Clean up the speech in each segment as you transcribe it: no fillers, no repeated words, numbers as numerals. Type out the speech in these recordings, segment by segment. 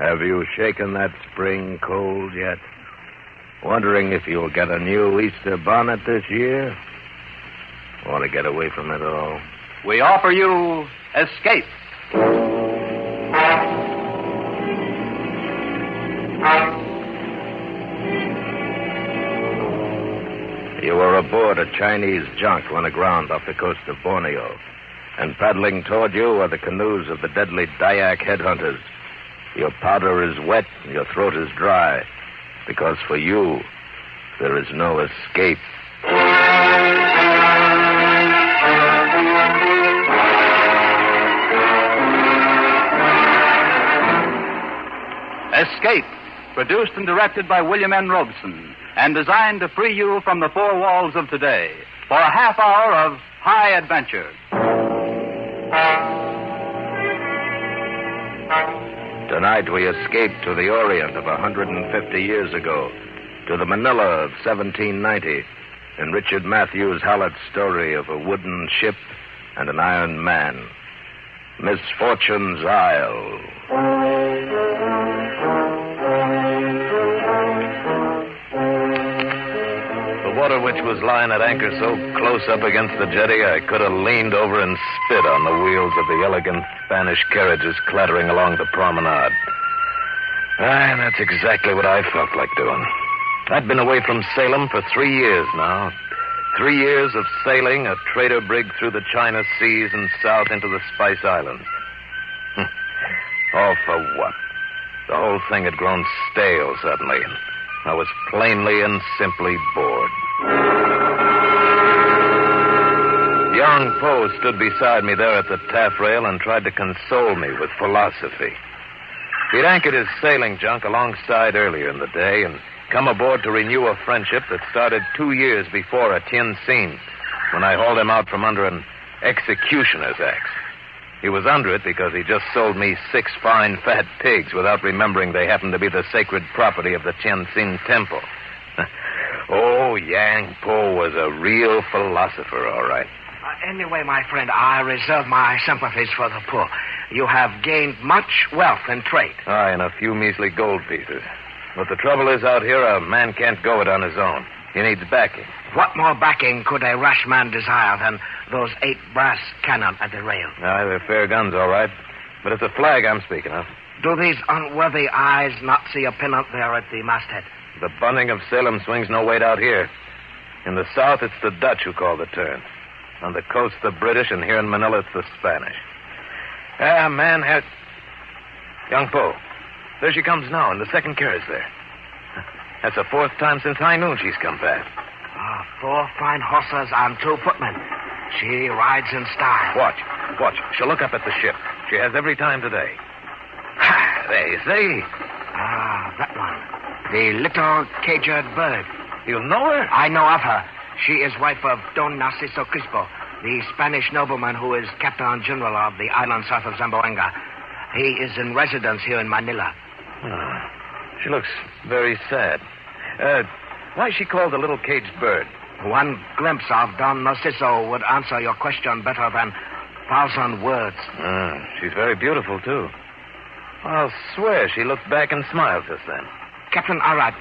Have you shaken that spring cold yet? Wondering if you'll get a new Easter bonnet this year? Want to get away from it all? We offer you Escape. You were aboard a Chinese junk run aground off the coast of Borneo, and paddling toward you are the canoes of the deadly Dayak headhunters. Your powder is wet and your throat is dry, because for you, there is no escape. Escape, produced and directed by William N. Robeson, and designed to free you from the four walls of today for a half hour of high adventure. Tonight we escape to the Orient of 150 years ago, to the Manila of 1790, in Richard Matthews Hallett's story of a wooden ship and an iron man. Misfortune's Isle. The water witch was lying at anchor so close up against the jetty I could have leaned over and spit on the wheels of the elegant Spanish carriages clattering along the promenade. And that's exactly what I felt like doing. I'd been away from Salem for 3 years now. 3 years of sailing a trader brig through the China Seas and south into the Spice Islands. All for what? The whole thing had grown stale suddenly, and I was plainly and simply bored. Young Poe stood beside me there at the taffrail and tried to console me with philosophy. He'd anchored his sailing junk alongside earlier in the day and come aboard to renew a friendship that started 2 years before at Tien Sin, when I hauled him out from under an executioner's axe. He was under it because he just sold me 6 fine fat pigs without remembering they happened to be the sacred property of the Tien Sin Temple. Oh, Yang Po was a real philosopher, all right. Anyway, my friend, I reserve my sympathies for the poor. You have gained much wealth in trade. Aye, and a few measly gold pieces. But the trouble is out here, a man can't go it on his own. He needs backing. What more backing could a rash man desire than those 8 brass cannon at the rail? Aye, they're fair guns, all right. But it's a flag I'm speaking of. Do these unworthy eyes not see a pennant there at the masthead? The bunting of Salem swings no weight out here. In the south, it's the Dutch who call the turn. On the coast, the British, and here in Manila, it's the Spanish. Man has... Young Poe. There she comes now, in the second carriage there. That's the 4th time since high noon she's come past. 4 fine horses and 2 footmen. She rides in style. Watch. She'll look up at the ship. She has every time today. There, you see? That one. The little caged bird. You know her? I know of her. She is wife of Don Narciso Crispo, the Spanish nobleman who is Captain General of the island south of Zamboanga. He is in residence here in Manila. She looks very sad. Why is she called the little caged bird? One glimpse of Don Narciso would answer your question better than 1,000 words. She's very beautiful, too. I'll swear she looked back and smiled just then. Captain Arad,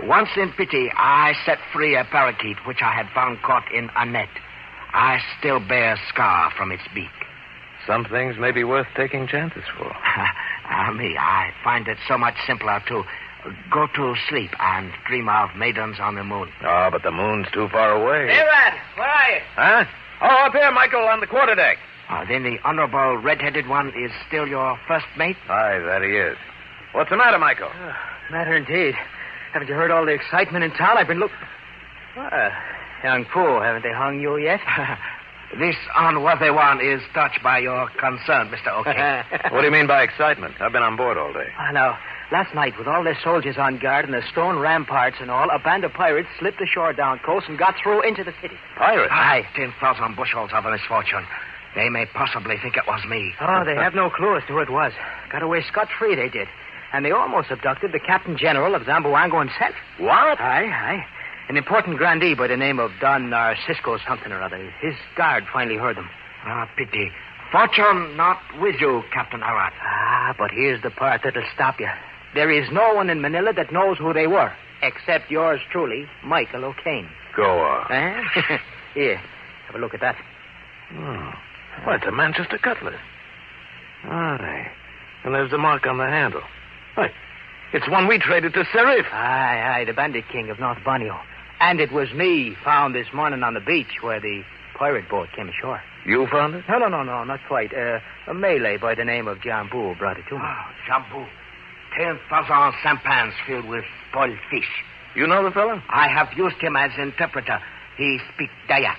once in pity, I set free a parakeet which I had found caught in a net. I still bear a scar from its beak. Some things may be worth taking chances for. I find it so much simpler to go to sleep and dream of maidens on the moon. Oh, but the moon's too far away. Hey, Rad, where are you? Huh? Oh, up here, Michael, on the quarterdeck. Then the honorable red-headed one is still your first mate? Aye, that he is. What's the matter, Michael? Matter indeed. Haven't you heard all the excitement in town? I've been looking... Young Poe, haven't they hung you yet? This unworthy one is touched by your concern, Mr. O'Kane. What do you mean by excitement? I've been on board all day. Now, last night, with all their soldiers on guard and the stone ramparts and all, a band of pirates slipped ashore down coast and got through into the city. Pirates? Aye, 10,000 bushels of a misfortune. They may possibly think it was me. Oh, they have no clue as to who it was. Got away scot-free, they did. And they almost abducted the Captain General of Zamboanga himself. What? Aye. An important grandee by the name of Don Narcisco something or other. His guard finally heard them. Pity. Fortune not with you, Captain Arad. Ah, but here's the part that'll stop you. There is no one in Manila that knows who they were, except yours truly, Michael O'Kane. Go on. Huh? Here, have a look at that. Oh. Well, it's a Manchester cutlass. Aye. And there's the mark on the handle. Why, it's one we traded to Serif. Aye, the bandit king of North Borneo. And it was me found this morning on the beach where the pirate boat came ashore. You found it? No, not quite. A Malay by the name of Jambu brought it to me. Oh, Jambu. 10,000 sampans filled with spoiled fish. You know the fellow? I have used him as interpreter. He speaks Dayak.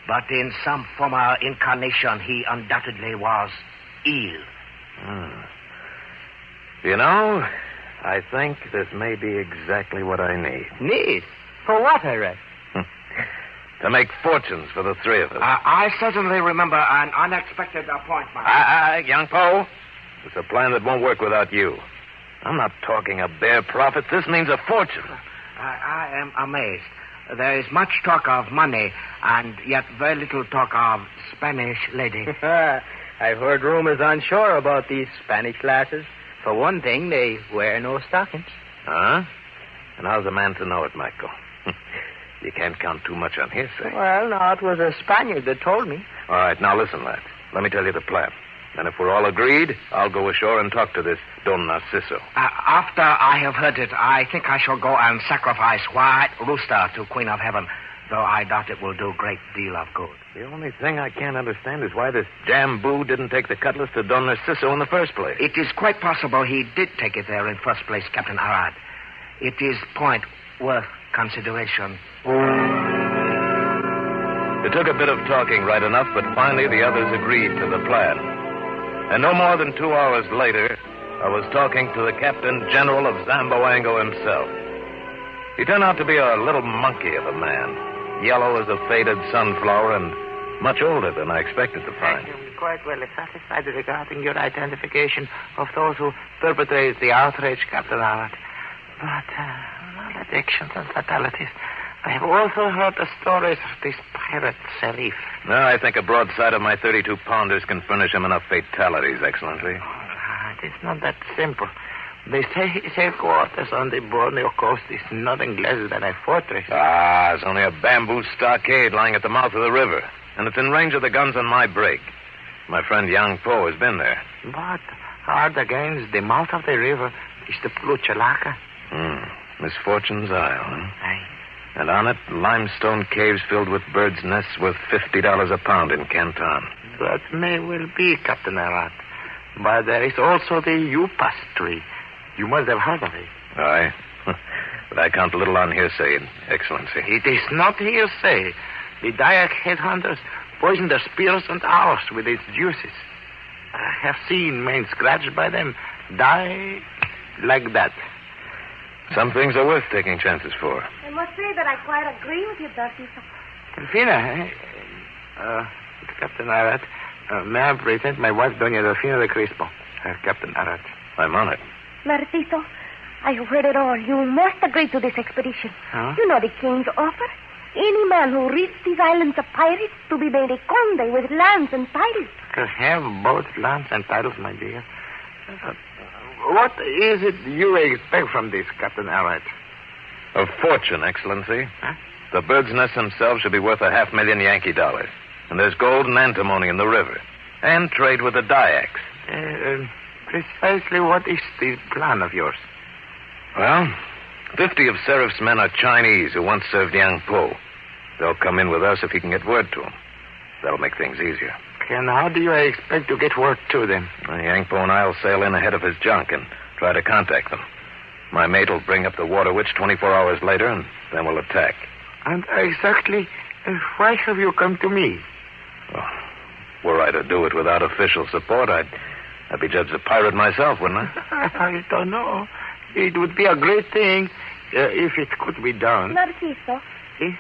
But in some former incarnation, he undoubtedly was ill. You know, I think this may be exactly what I need. Need? For what, I read? To make fortunes for the three of us. I certainly remember an unexpected appointment. Young Po. It's a plan that won't work without you. I'm not talking a bare profit. This means a fortune. I am amazed. There is much talk of money, and yet very little talk of Spanish lady. I've heard rumors on shore about these Spanish lasses. For one thing, they wear no stockings. Huh? And how's a man to know it, Michael? You can't count too much on hearsay. Well, no, it was a Spaniard that told me. All right, now listen, lad. Let me tell you the plan. And if we're all agreed, I'll go ashore and talk to this Don Narciso. After I have heard it, I think I shall go and sacrifice White Rooster to Queen of Heaven, though I doubt it will do a great deal of good. The only thing I can't understand is why this Jambu didn't take the cutlass to Don Narciso in the first place. It is quite possible he did take it there in first place, Captain Arad. It is point worth consideration. It took a bit of talking right enough, but finally the others agreed to the plan. And no more than 2 hours later, I was talking to the Captain General of Zamboango himself. He turned out to be a little monkey of a man, yellow as a faded sunflower and much older than I expected to find. I'm quite well satisfied regarding your identification of those who perpetrated the outrage, Captain Howard. But, maledictions and fatalities. I have also heard the stories of this pirate, Serif. No, I think a broadside of my 32-pounders can furnish him enough fatalities, Excellency. It is not that simple. They say his headquarters on the Borneo coast is nothing less than a fortress. It's only a bamboo stockade lying at the mouth of the river. And it's in range of the guns on my brig. My friend Yang Po has been there. But hard against the mouth of the river is the Pluchalaka. Misfortune's Isle, huh? Aye. And on it, limestone caves filled with birds' nests worth $50 a pound in Canton. That may well be, Captain Arad. But there is also the Upas tree. You must have heard of it. Aye. But I count little on hearsay, Excellency. It is not hearsay. The Dayak headhunters poison their spears and arrows with its juices. I have seen men scratched by them die like that. Some things are worth taking chances for. I must say that I quite agree with you, Narciso. Delfina, Captain Arad, may I present my wife, Doña Delfina de Crispo, Captain Arad. I'm on it. Narciso, I have heard it all. You must agree to this expedition. Huh? You know the king's offer. Any man who reads these islands of pirates to be made a conde with lands and titles. To have both lands and titles, my dear. What is it you expect from this, Captain Arad? A fortune, Excellency. Huh? The bird's nests themselves should be worth $500,000 Yankee dollars. And there's gold and antimony in the river. And trade with the Dayaks. Precisely what is the plan of yours? Well, 50 of Serif's men are Chinese who once served Yang Po. They'll come in with us if he can get word to them. That'll make things easier. And how do you expect to get word to them? Yang Po and I'll sail in ahead of his junk and try to contact them. My mate will bring up the water witch 24 hours later, and then we'll attack. And exactly why have you come to me? Well, were I to do it without official support, I'd be judged a pirate myself, wouldn't I? I don't know. It would be a great thing if it could be done. Narciso, Eh?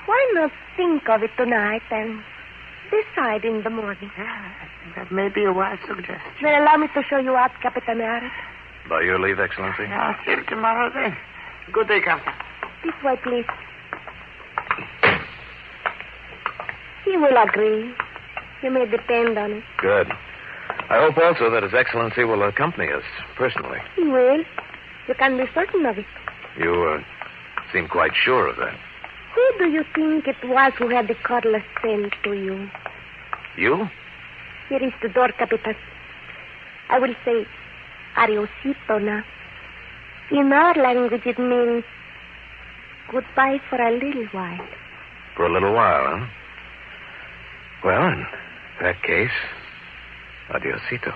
why not think of it tonight and decide in the morning? That may be a wise suggestion. Then allow me to show you out, Captain Arad. By your leave, Excellency. Till tomorrow, then. Good day, Captain. This way, please. He will agree. You may depend on it. Good. I hope also that His Excellency will accompany us personally. Well, you can be certain of it. You seem quite sure of that. Who do you think it was who had the cutlass sent to you? You? Here is the door, Capitan. I will say adiosito now. In our language, it means goodbye for a little while. For a little while, huh? Well, in that case, adiosito.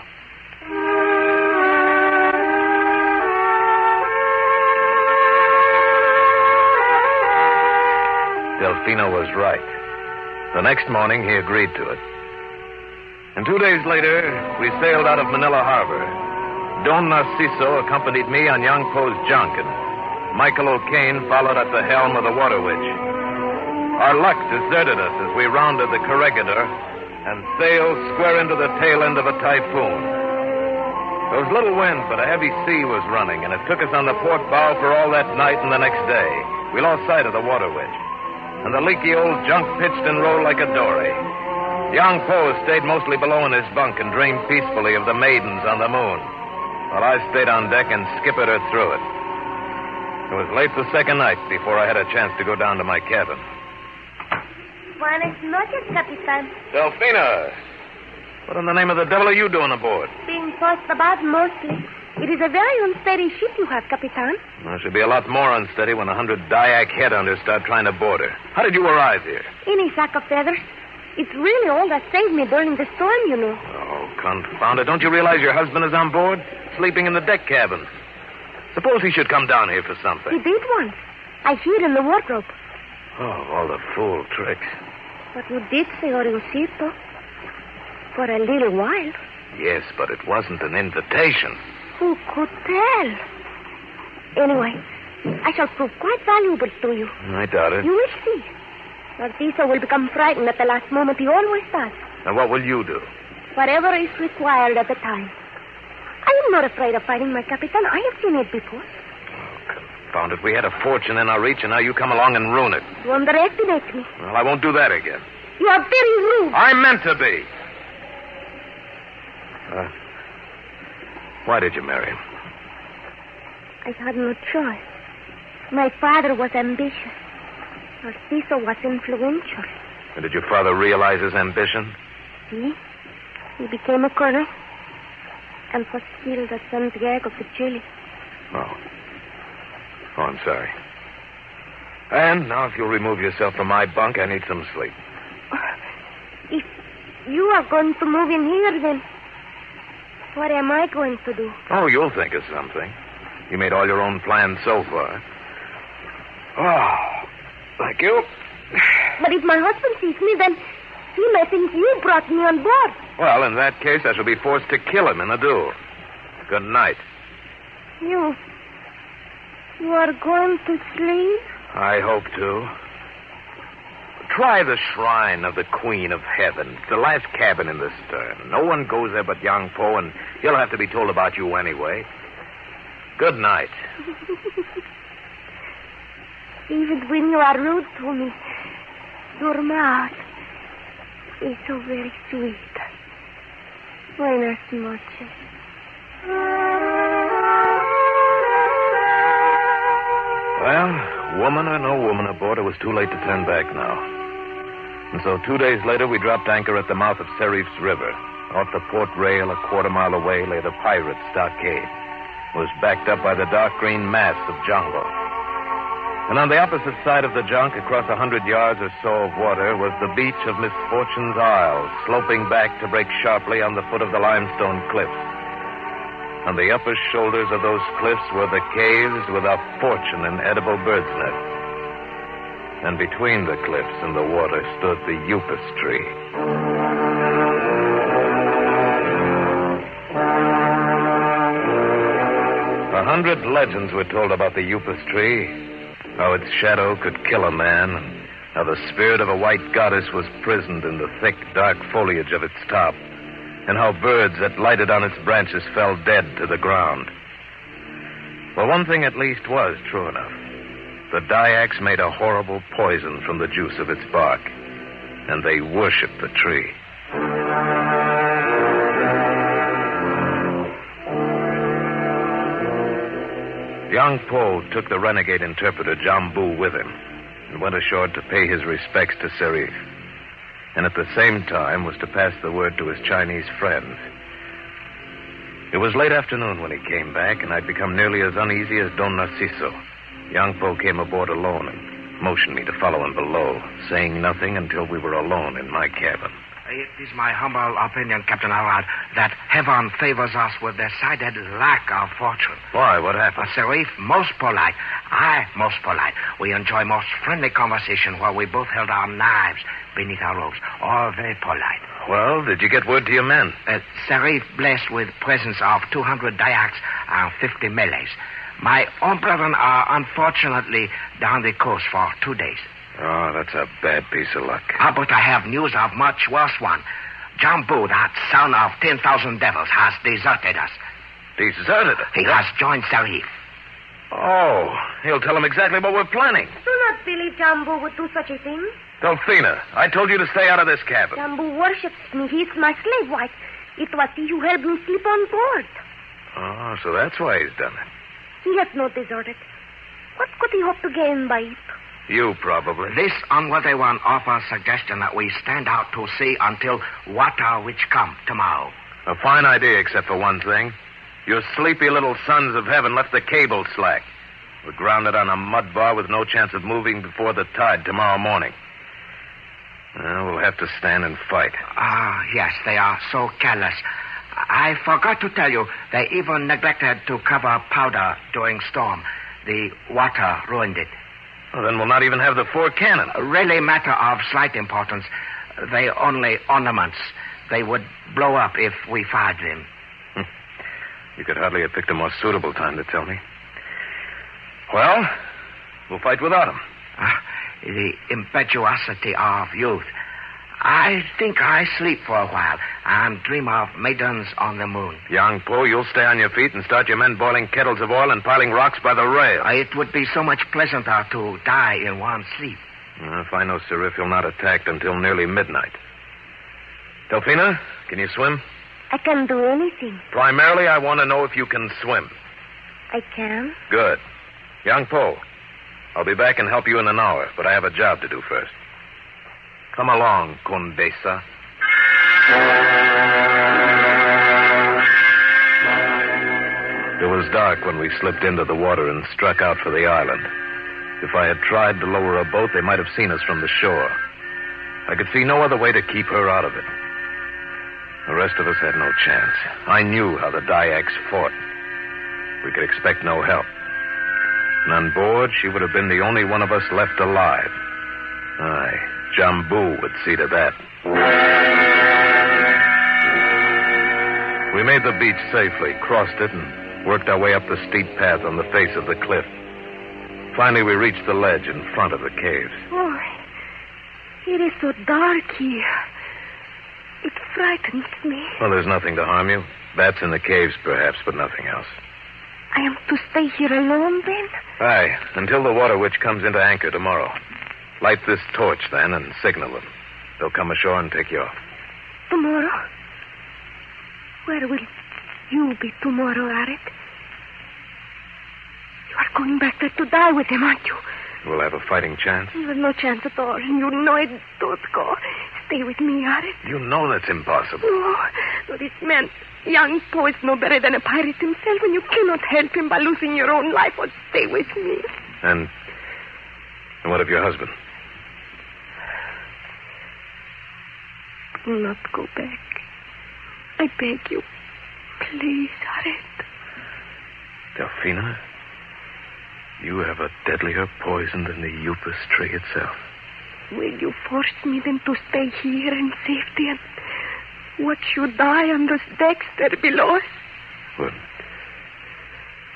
Delfino was right. The next morning, he agreed to it. And 2 days later, we sailed out of Manila Harbor. Don Narciso accompanied me on young Poe's junk, and Michael O'Kane followed at the helm of the Water Witch. Our luck deserted us as we rounded the Corregidor and sailed square into the tail end of a typhoon. There was little wind, but a heavy sea was running, and it took us on the port bow for all that night and the next day. We lost sight of the Water Witch, and the leaky old junk pitched and rolled like a dory. Young Poe stayed mostly below in his bunk and dreamed peacefully of the maidens on the moon, while I stayed on deck and skippered her through it. It was late the second night before I had a chance to go down to my cabin. Buenas noches, Capitan. Delfina, what in the name of the devil are you doing aboard? Being tossed about mostly. It is a very unsteady ship you have, Capitan. Well, it should be a lot more unsteady when 100 Dyak headhunters start trying to board her. How did you arrive here? In a sack of feathers. It's really all that saved me during the storm, you know. Oh, confound it. Don't you realize your husband is on board? Sleeping in the deck cabin. Suppose he should come down here for something. He did once. I hid in the wardrobe. Oh, all the fool tricks. But you did say adiosito. For a little while. Yes, but it wasn't an invitation. Who could tell? Anyway, I shall prove quite valuable to you. I doubt it. You will see. Narciso will become frightened at the last moment. He always does. And what will you do? Whatever is required at the time. I am not afraid of fighting, my Capitan. I have seen it before. Oh, confound it. We had a fortune in our reach, and now you come along and ruin it. You underestimate me. Well, I won't do that again. You are very rude. I meant to be. Why did you marry him? I had no choice. My father was ambitious. Narciso was influential. And did your father realize his ambition? He became a colonel and was killed at Santiago de Chile. Oh, I'm sorry. And now if you'll remove yourself from my bunk, I need some sleep. If you are going to move in here, then what am I going to do? Oh, you'll think of something. You made all your own plans so far. Oh, thank you. But if my husband sees me, then he may think you brought me on board. Well, in that case, I shall be forced to kill him in the duel. Good night. You are going to sleep? I hope to. Try the shrine of the Queen of Heaven. It's the last cabin in the stern. No one goes there but young Poe, and he'll have to be told about you anyway. Good night. Even when you are rude to me, your mouth is so very sweet. Buenas noches. Well, woman or no woman aboard, it was too late to turn back now. And so 2 days later, we dropped anchor at the mouth of Serif's River. Off the port rail, a quarter-mile away, lay the pirate stockade. It was backed up by the dark green mass of jungle. And on the opposite side of the junk, across 100 yards or so of water, was the beach of Misfortune's Isle, sloping back to break sharply on the foot of the limestone cliffs. On the upper shoulders of those cliffs were the caves with a fortune in edible bird's nests. And between the cliffs and the water stood the upas tree. 100 legends were told about the upas tree, how its shadow could kill a man, and how the spirit of a white goddess was prisoned in the thick, dark foliage of its top, and how birds that lighted on its branches fell dead to the ground. Well, one thing at least was true enough. The Dyaks made a horrible poison from the juice of its bark, and they worshipped the tree. Young Po took the renegade interpreter, Jambu, with him and went ashore to pay his respects to Serif. And at the same time was to pass the word to his Chinese friends. It was late afternoon when he came back, and I'd become nearly as uneasy as Don Narciso. Young Po came aboard alone and motioned me to follow him below, saying nothing until we were alone in my cabin. It is my humble opinion, Captain Howard, that heaven favors us with decided lack of fortune. Why? What happened? Serif, most polite. I, most polite. We enjoy most friendly conversation while we both held our knives beneath our robes. All very polite. Well, did you get word to your men? Serif blessed with presence of 200 Dayaks and 50 Malays. My own brethren are unfortunately down the coast for 2 days. Oh, that's a bad piece of luck. But I have news of much worse one. Jambu, that son of 10,000 devils, has deserted us. Deserted us? He has joined Serif. Oh, he'll tell him exactly what we're planning. Do not believe Jambu would do such a thing. Delphina, I told you to stay out of this cabin. Jambu worships me. He's my slave wife. It was he who helped me sleep on board. Oh, so that's why he's done it. He has not deserted. What could he hope to gain by it? You, probably. This unworthy one offers suggestion that we stand out to sea until water which come tomorrow. A fine idea, except for one thing. Your sleepy little sons of heaven left the cable slack. We're grounded on a mud bar with no chance of moving before the tide tomorrow morning. We'll have to stand and fight. Yes, they are so careless. I forgot to tell you, they even neglected to cover powder during storm. The water ruined it. Well, then we'll not even have the 4 cannon. Really matter of slight importance. They only ornaments. They would blow up if we fired them. You could hardly have picked a more suitable time to tell me. Well, we'll fight without them. The impetuosity of youth. I think I sleep for a while and dream of maidens on the moon. Young Po, you'll stay on your feet and start your men boiling kettles of oil and piling rocks by the rail. It would be so much pleasanter to die in one sleep. If I know Serif, he'll not attack until nearly midnight. Delphina, can you swim? I can do anything. Primarily, I want to know if you can swim. I can. Good. Young Po, I'll be back and help you in an hour, but I have a job to do first. Come along, Condesa. It was dark when we slipped into the water and struck out for the island. If I had tried to lower a boat, they might have seen us from the shore. I could see no other way to keep her out of it. The rest of us had no chance. I knew how the Dayaks fought. We could expect no help. And on board, she would have been the only one of us left alive. Aye, Jambu would see to that. We made the beach safely, crossed it, and worked our way up the steep path on the face of the cliff. Finally, we reached the ledge in front of the caves. Oh, it is so dark here. It frightens me. Well, there's nothing to harm you. Bats in the caves, perhaps, but nothing else. I am to stay here alone, then? Aye, until the water witch comes into anchor tomorrow. Light this torch, then, and signal them. They'll come ashore and take you off. Tomorrow? Where will you be tomorrow, Arik? You are going back there to die with him, aren't you? We'll have a fighting chance. You have no chance at all, and you know it. Don't go. Stay with me, Arik. You know that's impossible. No, this man, young Po, is no better than a pirate himself, and you cannot help him by losing your own life. Or stay with me. And what of your husband? Do not go back. I beg you. Please, Arik. Delphina, you have a deadlier poison than the Upas tree itself. Will you force me then to stay here in safety and watch you die on those decks there below us?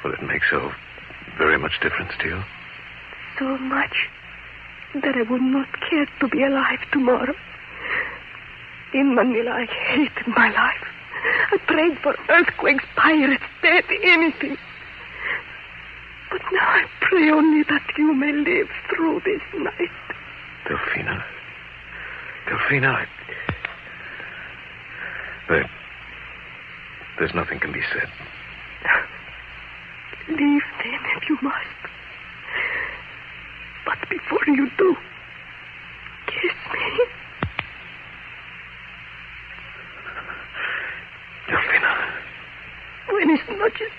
Will it make so very much difference to you? So much that I would not care to be alive tomorrow. In Manila, I hated my life. I prayed for earthquakes, pirates, death, anything. But now I pray only that you may live through this night. Delphina, there's nothing can be said. Leave then, if do. Kiss me. Delfina. Buenas noches,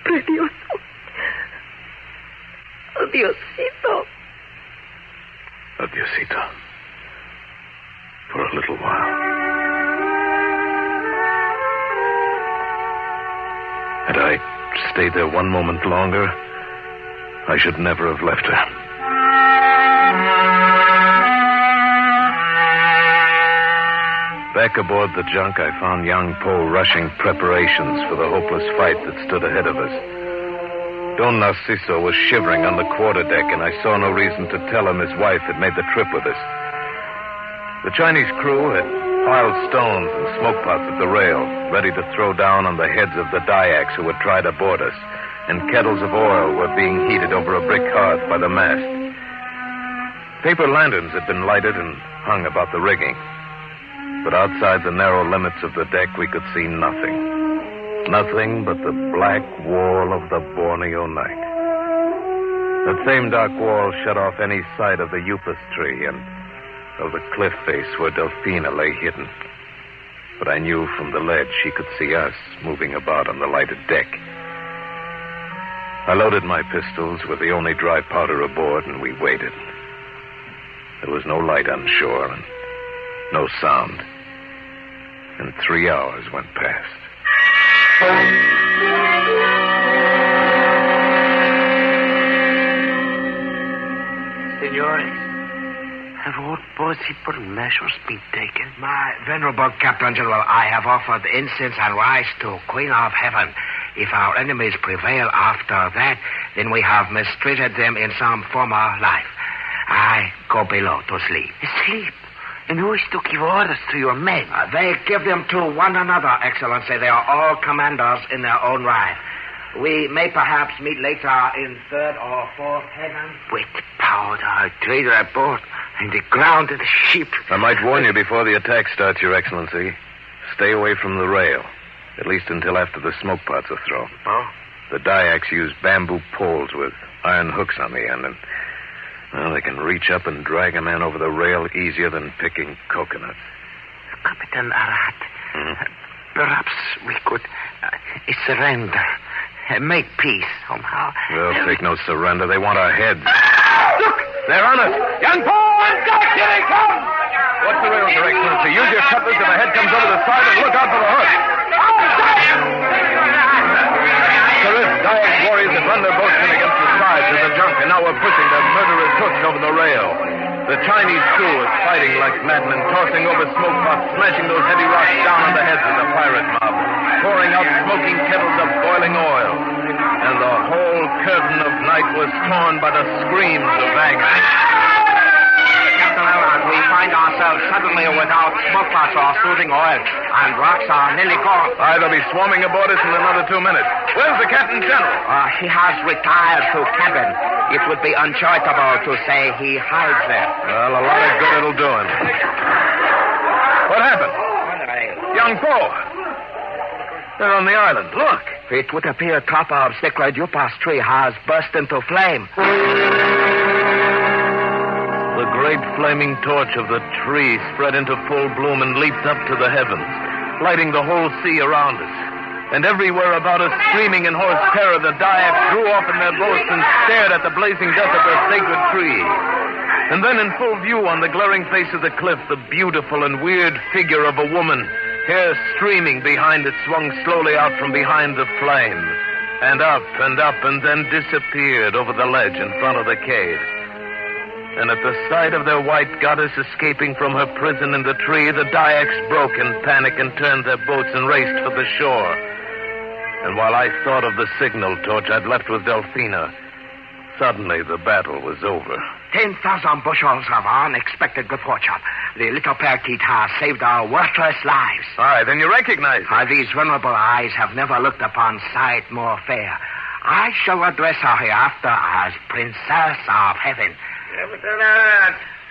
precioso. Adiosito. Adiosito. For a little while. Had I stayed there one moment longer, I should never have left her. Back aboard the junk, I found young Poe rushing preparations for the hopeless fight that stood ahead of us. Don Narciso was shivering on the quarterdeck, and I saw no reason to tell him his wife had made the trip with us. The Chinese crew had piled stones and smoke pots at the rail, ready to throw down on the heads of the Dyaks who would try to board us, and kettles of oil were being heated over a brick hearth by the mast. Paper lanterns had been lighted and hung about the rigging. But outside the narrow limits of the deck, we could see nothing. Nothing but the black wall of the Borneo night. That same dark wall shut off any sight of the upas tree and of the cliff face where Delfina lay hidden. But I knew from the ledge she could see us moving about on the lighted deck. I loaded my pistols with the only dry powder aboard, and we waited. There was no light on shore and no sound. And 3 hours went past. Senores, have all possible measures been taken? My venerable Captain General, I have offered incense and rice to Queen of Heaven. If our enemies prevail after that, then we have mistreated them in some former life. I go below to sleep. Sleep? And who is to give orders to your men? They give them to one another, Excellency. They are all commanders in their own right. We may perhaps meet later in third or fourth heaven. With powder, a trader aboard, and the ground of the ship. I might warn you before the attack starts, Your Excellency. Stay away from the rail, at least until after the smoke pots are thrown. Oh? The Dyaks use bamboo poles with iron hooks on the end, and well, they can reach up and drag a man over the rail easier than picking coconuts. Captain Arat, perhaps we could surrender. Make peace somehow. They'll take no surrender. They want our heads. Look! They're on us! Young Paul, on deck! Here they come! What's the rail, Your Excellency? Use your cutlass if a head comes over the side and look out for the hook. Sir, Dyak warriors had run their boats in against the sides of the junk, and now we're pushing their murderous hooks over the rail. The Chinese crew is fighting like madmen, tossing over smoke pots, smashing those heavy rocks down on the heads of the pirate mob, pouring out smoking kettles of boiling oil. And the whole curtain of night was torn by the screams of agony. Captain Arat, we find ourselves suddenly without smoke pots or soothing oil, and rocks are nearly gone. They'll be swarming aboard us in another 2 minutes. Where's the Captain General? He has retired to cabin. It would be uncharitable to say he hides there. Well, a lot of good it'll do him. What happened? Young Poe. They're on the island. Look. It would appear top of sacred upas tree has burst into flame. The great flaming torch of the tree spread into full bloom and leaped up to the heavens, lighting the whole sea around us. And everywhere about us, screaming in hoarse terror, the Dyaks drew off in their boats and stared at the blazing death of their sacred tree. And then in full view on the glaring face of the cliff, the beautiful and weird figure of a woman, hair streaming behind it, swung slowly out from behind the flame, and up, and then disappeared over the ledge in front of the cave. And at the sight of their white goddess escaping from her prison in the tree, the Dyaks broke in panic and turned their boats and raced for the shore. And while I thought of the signal torch I'd left with Delfina, suddenly the battle was over. 10,000 bushels of unexpected good fortune. The little parakeet has saved our worthless lives. Aye, then you recognize her. These venerable eyes have never looked upon sight more fair. I shall address her hereafter as Princess of Heaven.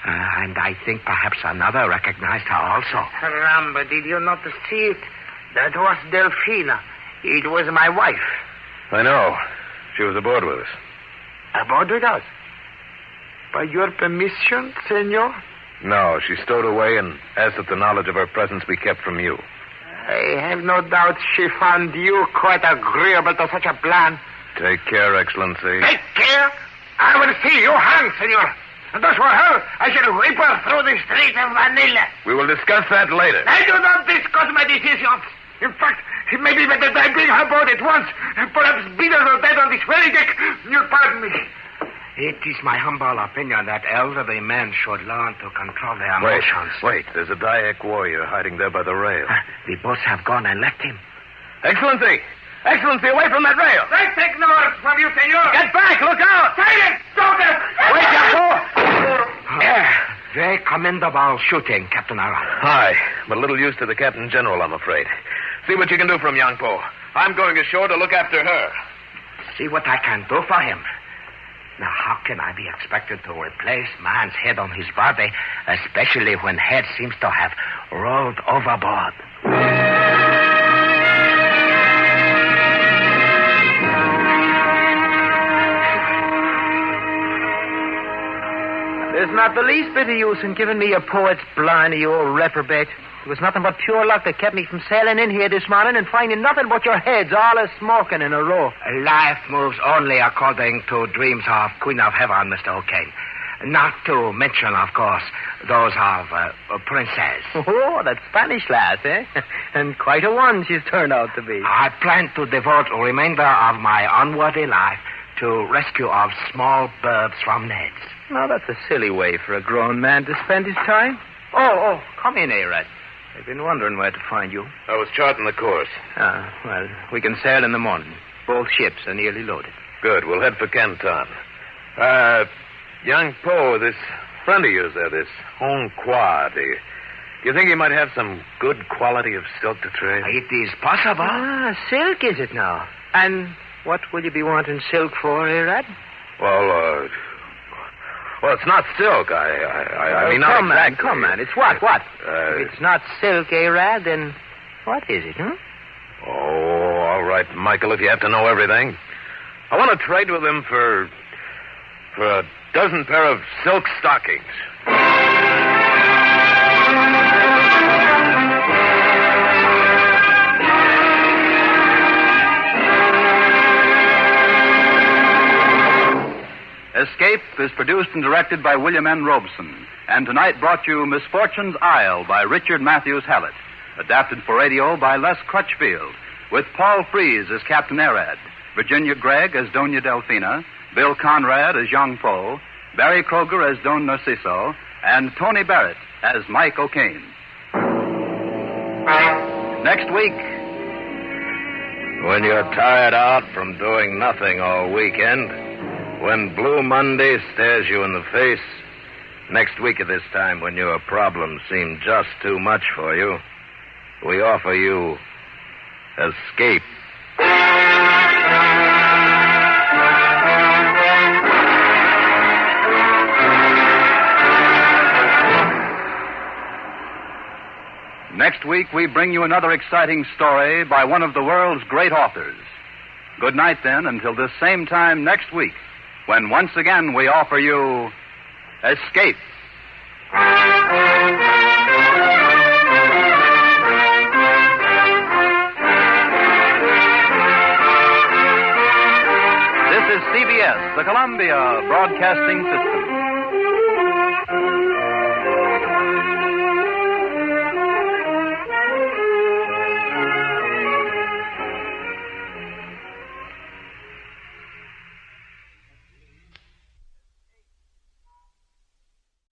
And I think perhaps another recognized her also. Caramba, did you not see it? That was Delfina. It was my wife. I know. She was aboard with us. Aboard with us? By your permission, senor? No, she stowed away and asked that the knowledge of her presence be kept from you. I have no doubt she found you quite agreeable to such a plan. Take care, Excellency. Take care? I will see you hung, senor. And as for her, I shall whip her through the streets of Manila. We will discuss that later. I do not discuss my decisions. In fact, it may be better that I bring her aboard at once. Perhaps beat her to death on this very deck. You'll pardon me. It is my humble opinion that elderly men should learn to control their emotions. Wait. There's a Dayak warrior hiding there by the rail. The boats have gone and left him. Excellency! Excellency, away from that rail! I take no orders from you, senor. Get back! Look out! Silence! Stop it! Wait, Yapo! Very commendable shooting, Captain Arad. Aye, but a little used to the Captain General, I'm afraid. See what you can do from Yang Po. I'm going ashore to look after her. See what I can do for him. Now, how can I be expected to replace man's head on his body, especially when head seems to have rolled overboard? There's not the least bit of use in giving me a poet's blind, you old reprobate. It was nothing but pure luck that kept me from sailing in here this morning and finding nothing but your heads all a-smoking in a row. Life moves only according to dreams of Queen of Heaven, Mr. O'Kane. Not to mention, of course, those of Princess. Oh, that Spanish lass, eh? And quite a one she's turned out to be. I plan to devote the remainder of my unworthy life to rescue of small birds from nets. Now, that's a silly way for a grown man to spend his time. Oh, come in, Arad. I've been wondering where to find you. I was charting the course. Well, we can sail in the morning. Both ships are nearly loaded. Good. We'll head for Canton. Young Po, this friend of yours there, this Hong Qua, do you think he might have some good quality of silk to trade? It is possible. Silk is it now? And what will you be wanting silk for, Arad? Well, it's not silk. I mean, not exactly. Come, man. It's what? If it's not silk, Arad, then what is it, huh? Oh, all right, Michael, if you have to know everything. I want to trade with him for a dozen pair of silk stockings. Escape is produced and directed by William N. Robeson, and tonight brought you Misfortune's Isle by Richard Matthews Hallett, adapted for radio by Les Crutchfield, with Paul Frees as Captain Arad, Virginia Gregg as Doña Delfina, Bill Conrad as Young Po, Barry Kroger as Don Narciso, and Tony Barrett as Mike O'Kane. Next week, when you're tired out from doing nothing all weekend, when Blue Monday stares you in the face, next week at this time when your problems seem just too much for you, we offer you Escape. Next week, we bring you another exciting story by one of the world's great authors. Good night, then, until this same time next week, when once again we offer you Escape. This is CBS, the Columbia Broadcasting System.